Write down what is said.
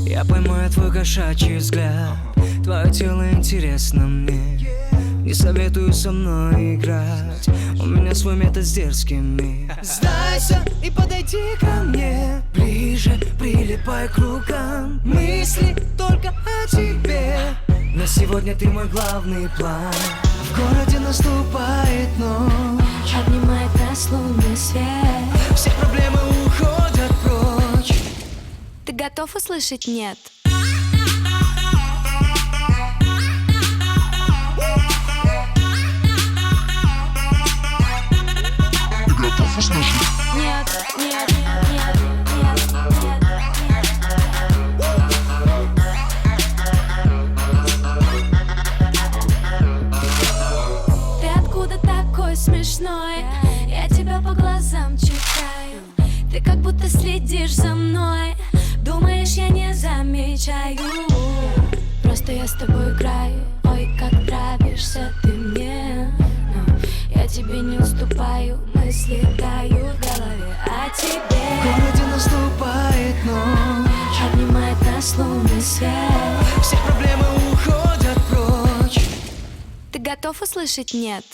Я поймаю твой кошачий взгляд, твое тело интересно мне. Не советую со мной играть, у меня свой метод с дерзкими. Сдайся и подойди ко мне ближе, прилипай к рукам. Мысли только о тебе, на сегодня ты мой главный план. В городе наступает ночь, обнимает нас лунный свет. все проблемы уходят прочь. Ты готов услышать «нет»? Нет, нет, нет, нет, нет, нет. Ты откуда такой смешной? Я тебя по глазам читаю. Ты как будто следишь за мной. Думаешь, я не замечаю? Просто я с тобой играю. Ой, как нравишься ты мне. Но я тебе не уступаю. Мысли тают в голове о тебе. В городе наступает ночь, обнимает нас лунный свет. все проблемы уходят прочь. Ты готов услышать «нет»?